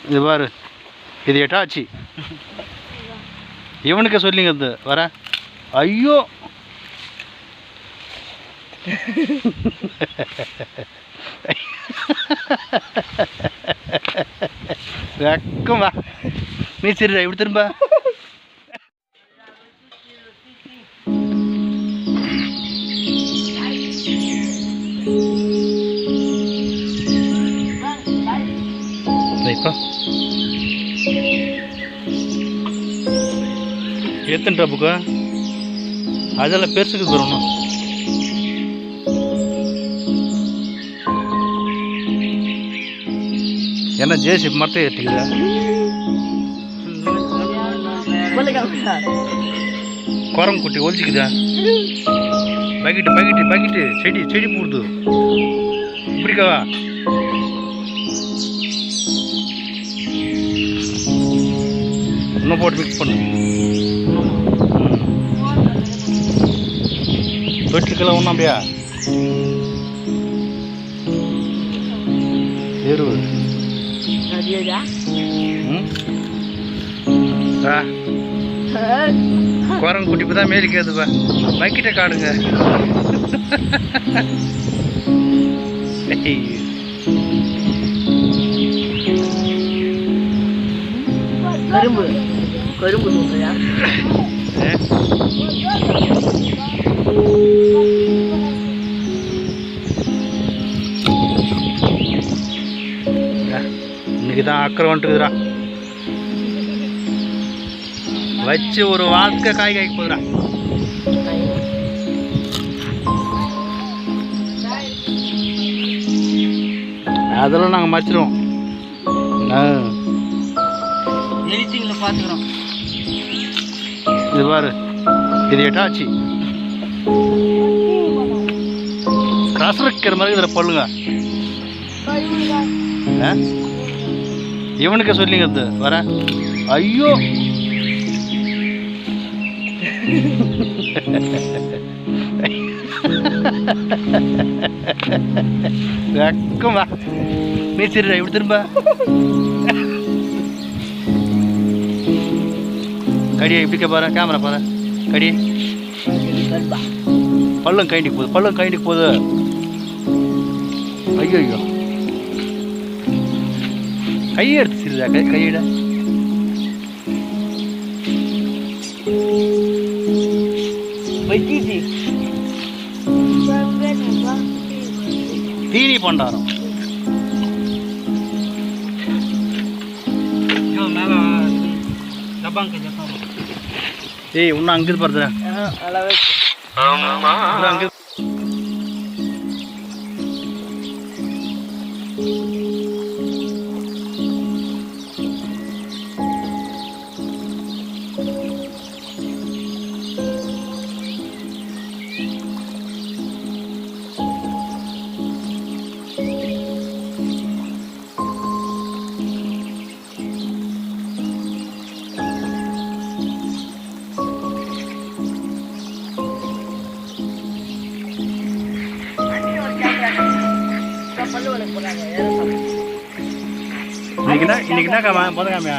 இது பாரு, இது எட்டாச்சு. இவனுக்கு சொல்லிங்க வர. ஐயோ வெக்கம் வா. நீ சரி இப்படி திரும்ப. எத்தனை புக்கா அதெல்லாம் பெருசுக்கு வரணும். என்ன ஜேசிபி மட்டும் ஏற்றிக்குதா? குரங்கு குட்டி ஒழிச்சிக்குதா? பக்கெட்டு பக்கெட்டு பக்கெட்டு செடி செடி போடுது. இப்படிக்காவா? இன்னும் போட்டு மிக்ஸ் பண்ணு. தொட்டிலுக்கெல்லாம் ஒன்றும் அப்படியா எருவு குரங்கு குட்டி இப்போ தான் மேலிக்காதுப்பா. பக்கிட்ட காடுங்க. கரும்பு கரும்பு சொல்றியா? இன்னைக்கு தான் அக்கறை வந்துட்டுக்குதுடா. வச்சு ஒரு வாழ்க்கை காய் காய்க்கு போகுதுடா. அதெல்லாம் நாங்கள் மறைச்சிடுவோம். எடிட்டிங்கில் பார்த்துக்கிறோம். இது பாரு, இது எட்டாச்சு. கசரக்கிற மாதிரி இதில் பல்லுங்க. இவனுக்கு சொல்லிங்க வர. ஐயோ வெக்கம் வா. நீ சரி இப்படி திரும்ப. கடியை இப்படிக்க பாரு, கேமரா பாரு. கடி பள்ளம் கைண்டிக்கு போகுது, பள்ளம் கைண்டிக்கு போகுது. ஐயோ ஐயோ கையை எடுத்து சிறுதா. கையிட தீனி பண்டாரம். ஏய் இன்னும் அங்கிருந்து பாருங்க. அங்கே இன்னைக்கு என்ன காமா போதகாமியா?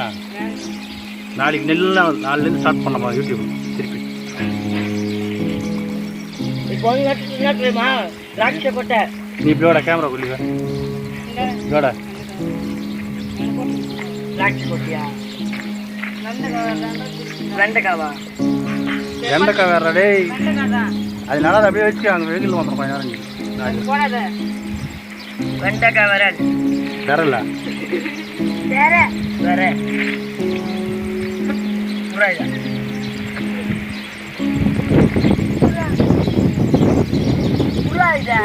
நாளைக்கு நெல்லாம் நாலுலேருந்து ஸ்டார்ட் பண்ணப்பா யூடியூப் திருப்பி. நீ இப்படியோட கேமரா கொல்லிவா இதோட வெண்டைக்காய் வேற டேய். அதனால அதை அப்படியே வச்சு அங்கே வெயில் வந்துடும் கொஞ்சம் நேரம். வெண்டைக்காய் வேற வேறல்ல வேற வேற புரியுதா? புரியுதா?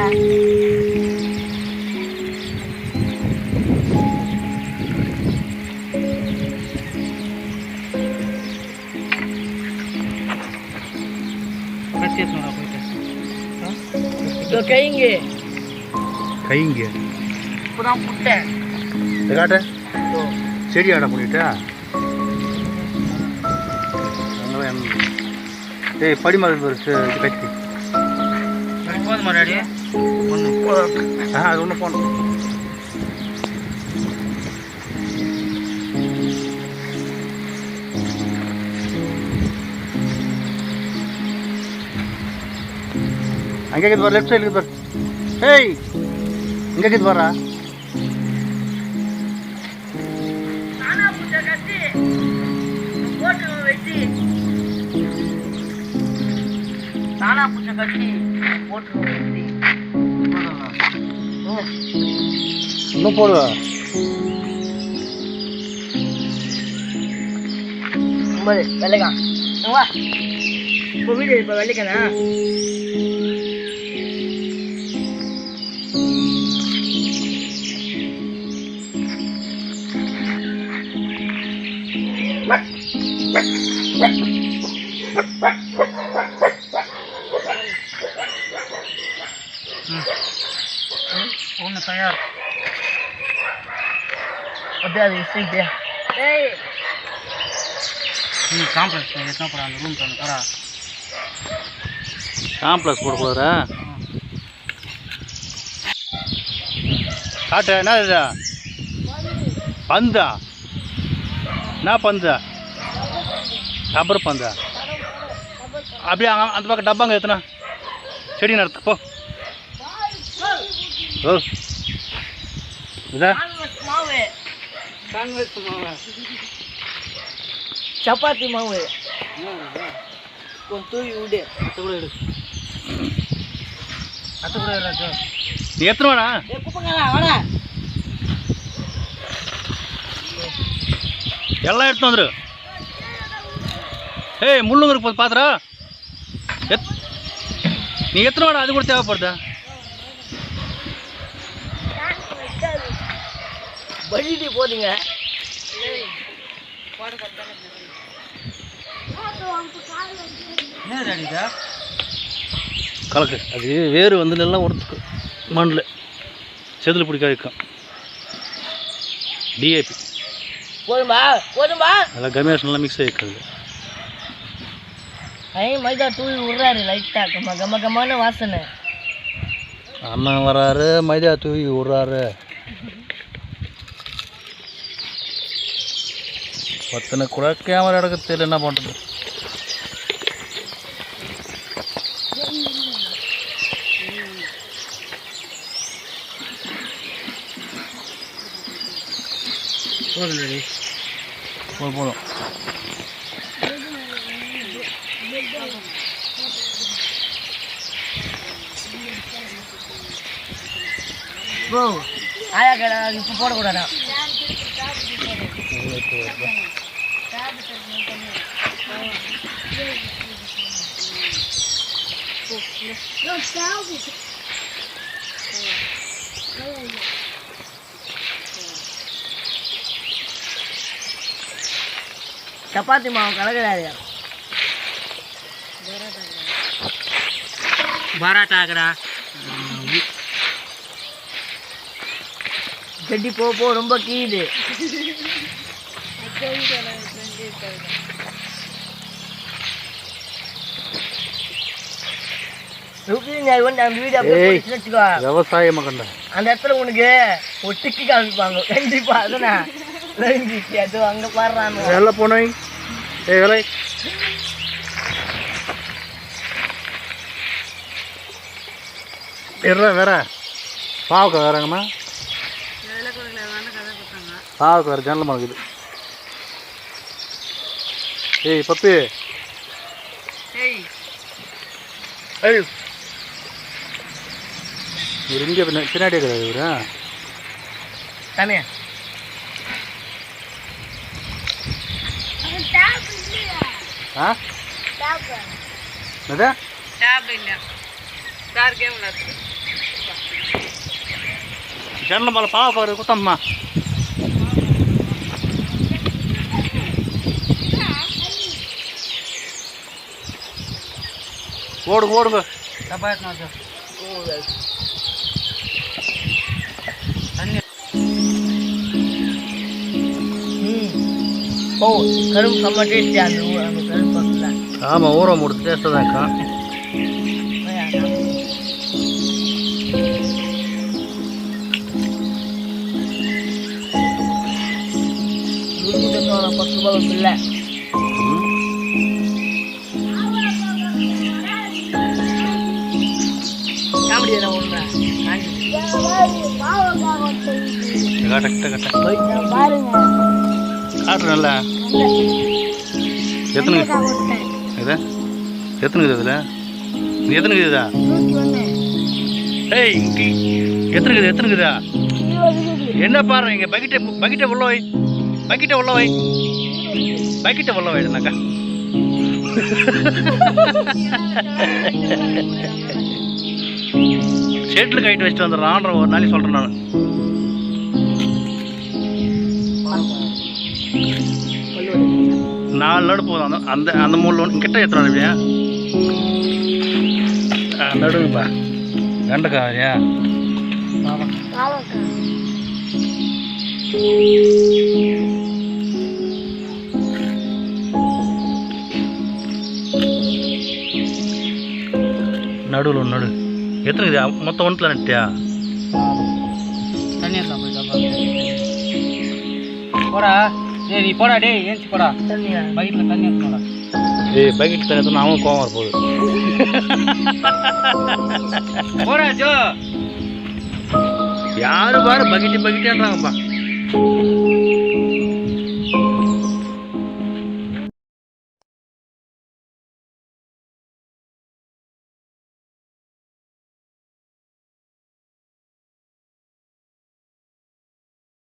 கைங்க கைங்க இப்பதான் புட்டேன். காட்ட செடி ஆட பண்ணிட்டா. ஏய் படி மாதிரி இது கட்டி போதும் மாதிரி ஒன்று அது ஒன்று போகணும். அங்கே இருக்குது பாரு, லெஃப்ட் சைடுக்கு பாரு. ஏய் இங்கே இருக்குது பாரா. தானா பூச்சை கட்டி போட்டுருவோம். இன்னும் போடுவா. வெள்ளைக்கா வா இப்போ வீடு இப்போ வெள்ளைக்கானா ஒன்று தயார். அப்படியே அது ஸ்ட்ரீட்டு. ஏய் காம்ப்ளெக்ஸ் எத்தனை போகிறா அந்த ரூம் போகிறா. காம்ப்ளெக்ஸ் போட போகிறா. காட்டு என்ன இது பந்தா? என்ன பந்தா? ரப்பர் பந்தா? அப்படியே அந்த பக்கம் டப்பாங்க எத்தனை செடி நடத்து போ. ஓ இதா மாவு சப்பாத்தி மாவு கொஞ்சம் தூவி விடு. அத்தை கூட சார் நீ எத்தனை வேணா குப்பங்களா வாடா எல்லாம் எடுத்து வந்துரு. ஏய் முள்ளுங்க இருக்கு பாத்துறா. நீ எத்தனை வேணா அது கூட தேவைப்படுதா? வழிட்டு போதுங்க. கலக்கு அது வேறு வந்து நல்லா உரத்துக்கு மண்ணில் செதில் பிடிக்க வைக்கும். டிஏபி போதும்பா போதும்பா. நல்லா கமேஷ் நல்லா மிக்ஸ் ஆகிக்கிறது. மைதா தூவி விட்றாரு லைட்டா கம்ம கம்ம கம்மான வாசனை. அண்ணன் வராரு மைதா தூவி விட்றாரு. பத்தனை கூட கேமரா எடுக்க தெரியல என்ன பண்ணுறது. போதும் ப்ரோ ஆயா கடை இப்போ போடக்கூடாதா? சப்பாத்தி மாவு கலக்கிறாரு. பராட்டாக்குறா கட்டி போ ரொம்ப கீது. விவசாயம் அந்த இடத்துல உனக்கு ஒரு டிக்கி காமிப்பாங்க கண்டிப்பா. அதுனா அது அங்க பாடுறாங்க வேலை போனோய். ஏ வேலை வேற பாவக்கா வேறங்கம்மா. பாவக்கா வேறு ஜன்னல் மறக்குது. ஏய் பப்பி ஏய் இவர் இங்கே பின்னாடியே கிடையாது இவரு தானே. ஆ என்னது ஜன்னல் மேலே பாவக்கா ஒரு குத்தம்மா. ஓடுங்க ஓடுங்க. ஓ கரும்பு செம்ம டேஸ்டி. அந்த கரும்பு பக்கத்தில் ஆமாம் ஊற முடிச்சு டேஸ்ட்டாக தான் இருக்கா. ₹10 இல்லை. கட்ட பாருங்க காட்டு நல்லா எத்தனை இது எத்தனை இருக்குது இதில் இது எத்தனை இருக்குதா ஏய் எத்தனை இருக்குதா என்ன பாரு இங்கே பக்கெட்டை உள்ள வை பக்கெட்டை உள்ள வைனாக்கா ஷெட்டில் கைட்டு வச்சுட்டு வந்துடுறான்ற ஒரு நாளைக்கு சொல்கிறேன் நான் நாலு நடு போதும் அந்த அந்த மூணு கிட்ட எத்தனை நடுவியா நடுங்கப்பா வெண்டைக்காயா நடுவில் ஒன்று நடு எத்தனை இது மொத்தம் ஒன்றில் நட்டியா தண்ணி இருக்கலாம் போடா டேய் நீ போடா டேய் ஏஞ்சி போடா தண்ணியா பக்கெட்டில் தண்ணி எடுத்துடா ஏய் பக்கெட் தண்ணி எடுத்து அவன் கோவம் வரப்போகுது போடா ஜோ யாரு பாரு பக்கெட்டான்றாங்கப்பா